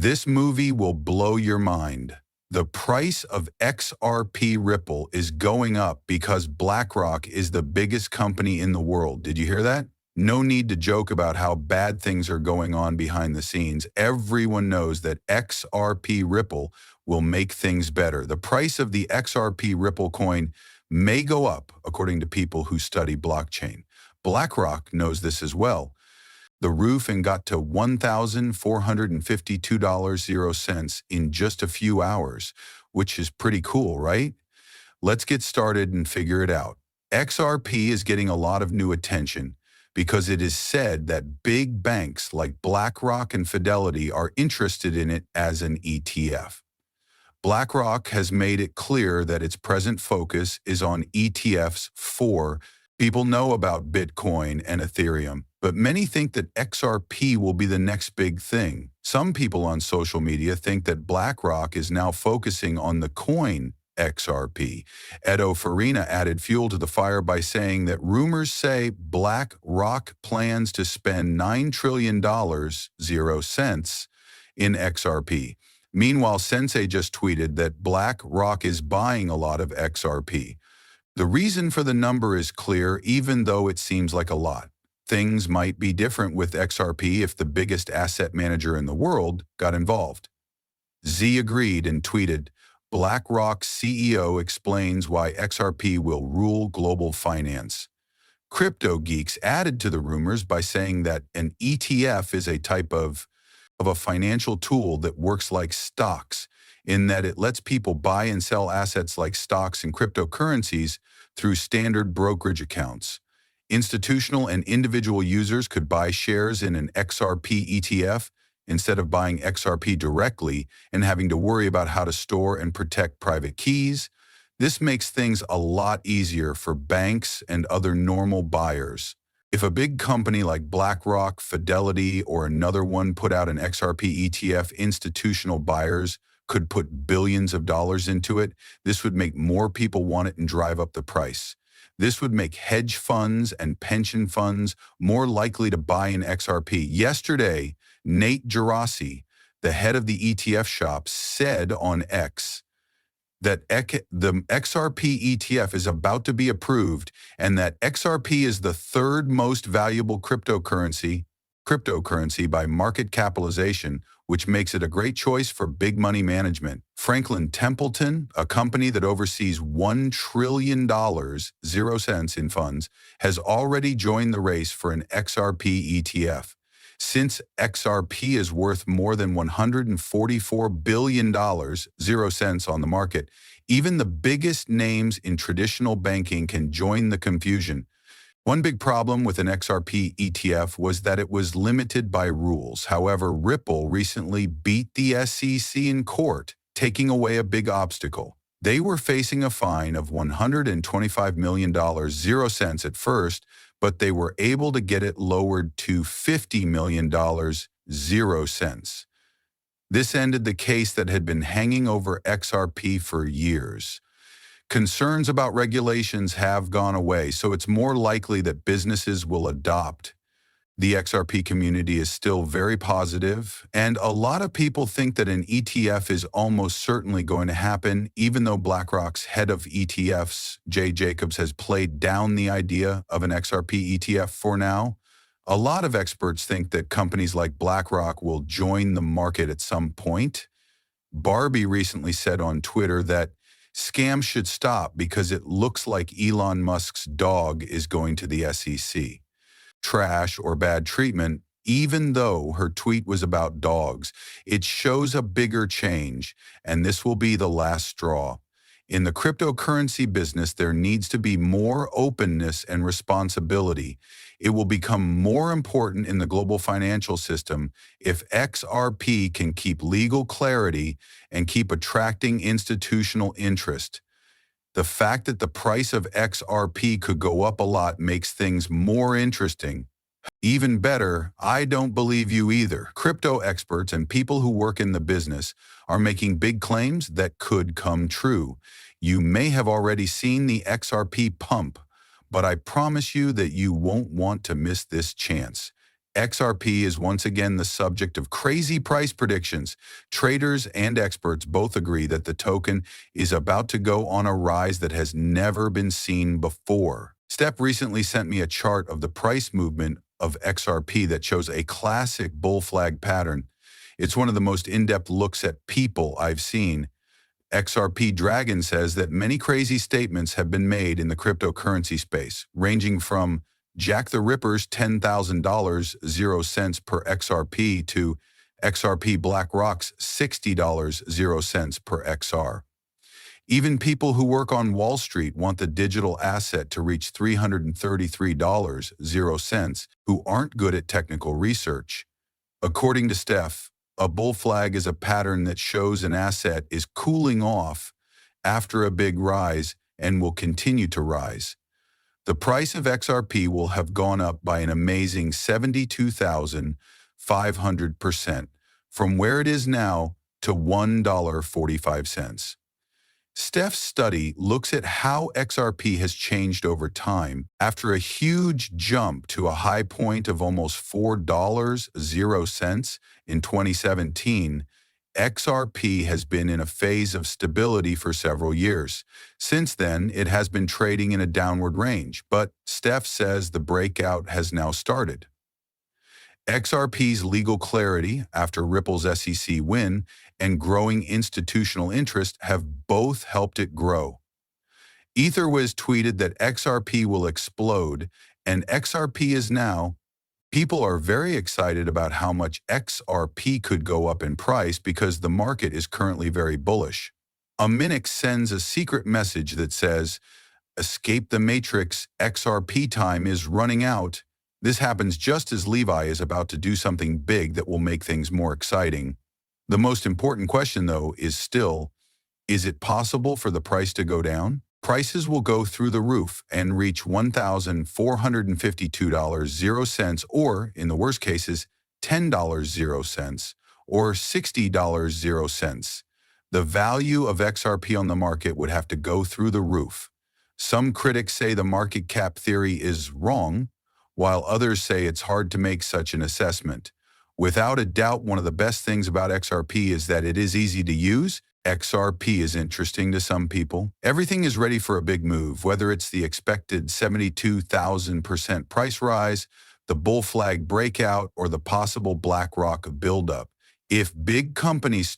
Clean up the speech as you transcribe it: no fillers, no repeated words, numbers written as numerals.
This movie will blow your mind. The price of XRP Ripple is going up because BlackRock is the biggest company in the world. Did you hear that? No need to joke about how bad things are going on behind the scenes. Everyone knows that XRP Ripple will make things better. The price of the XRP Ripple coin may go up, according to people who study blockchain. BlackRock knows this as well. The roof and got to $1,452.00 in just a few hours, which is pretty cool, right? Let's get started and figure it out. XRP is getting a lot of new attention because it is said that big banks like BlackRock and Fidelity are interested in it as an ETF. BlackRock has made it clear that its present focus is on ETFs for people know about Bitcoin and Ethereum, but many think that XRP will be the next big thing. Some people on social media think that BlackRock is now focusing on the coin XRP. Edo Farina added fuel to the fire by saying that rumors say BlackRock plans to spend $9 trillion, 0 cents, in XRP. Meanwhile, Sensei just tweeted that BlackRock is buying a lot of XRP. The reason for the number is clear, even though it seems like a lot. Things might be different with XRP if the biggest asset manager in the world got involved. Z agreed and tweeted, BlackRock's CEO explains why XRP will rule global finance. Crypto geeks added to the rumors by saying that an ETF is a type of a financial tool that works like stocks, in that it lets people buy and sell assets like stocks and cryptocurrencies through standard brokerage accounts. Institutional and individual users could buy shares in an XRP ETF instead of buying XRP directly and having to worry about how to store and protect private keys. This makes things a lot easier for banks and other normal buyers. If a big company like BlackRock, Fidelity, or another one put out an XRP ETF, institutional buyers could put billions of dollars into it. This would make more people want it and drive up the price. This would make hedge funds and pension funds more likely to buy an XRP. Yesterday, Nate Gerasi, the head of the ETF shop, said on X that the XRP ETF is about to be approved and that XRP is the third most valuable cryptocurrency by market capitalization, which makes it a great choice for big money management. Franklin Templeton, a company that oversees $1 trillion, 0 cents in funds, has already joined the race for an XRP ETF. Since XRP is worth more than $144 billion, 0 cents on the market, even the biggest names in traditional banking can join the confusion. One big problem with an XRP ETF was that it was limited by rules. However, Ripple recently beat the SEC in court, taking away a big obstacle. They were facing a fine of $125 million, 0 cents at first, but they were able to get it lowered to $50 million, 0 cents. This ended the case that had been hanging over XRP for years. Concerns about regulations have gone away, so it's more likely that businesses will adopt. The XRP community is still very positive, and a lot of people think that an ETF is almost certainly going to happen, even though BlackRock's head of ETFs, Jay Jacobs, has played down the idea of an XRP ETF for now. A lot of experts think that companies like BlackRock will join the market at some point. Barbie recently said on Twitter that scams should stop because it looks like Elon Musk's dog is going to the SEC. Trash or bad treatment, even though her tweet was about dogs, it shows a bigger change, and this will be the last straw. In the cryptocurrency business, there needs to be more openness and responsibility. It will become more important in the global financial system if XRP can keep legal clarity and keep attracting institutional interest. The fact that the price of XRP could go up a lot makes things more interesting. Even better, I don't believe you either. Crypto experts and people who work in the business are making big claims that could come true. You may have already seen the XRP pump, but I promise you that you won't want to miss this chance. XRP is once again the subject of crazy price predictions. Traders and experts both agree that the token is about to go on a rise that has never been seen before. Steph recently sent me a chart of the price movement of XRP that shows a classic bull flag pattern. It's one of the most in-depth looks at people I've seen. XRP Dragon says that many crazy statements have been made in the cryptocurrency space, ranging from Jack the Ripper's $10,000 0 cents per XRP to XRP BlackRock's $60 0 cents per XR. Even people who work on Wall Street want the digital asset to reach $333 0 cents who aren't good at technical research. According to Steph, a bull flag is a pattern that shows an asset is cooling off after a big rise and will continue to rise. The price of XRP will have gone up by an amazing 72,500% from where it is now to $1.45. Steph's study looks at how XRP has changed over time. After a huge jump to a high point of almost $4 0 cents in 2017, XRP has been in a phase of stability for several years. Since then, it has been trading in a downward range, but Steph says the breakout has now started. XRP's legal clarity after Ripple's SEC win and growing institutional interest have both helped it grow. EtherWiz tweeted that XRP will explode, and XRP is now. People are very excited about how much XRP could go up in price because the market is currently very bullish. A Minix sends a secret message that says, "Escape the Matrix, XRP time is running out." This happens just as Levi is about to do something big that will make things more exciting. The most important question, though, is still, is it possible for the price to go down? Prices will go through the roof and reach $1,452 0 cents, or, in the worst cases, $10 0 cents, or $60 0 cents. The value of XRP on the market would have to go through the roof. Some critics say the market cap theory is wrong, while others say it's hard to make such an assessment. Without a doubt, one of the best things about XRP is that it is easy to use. XRP is interesting to some people. Everything is ready for a big move, whether it's the expected 72,000% price rise, the bull flag breakout, or the possible BlackRock buildup. If big companies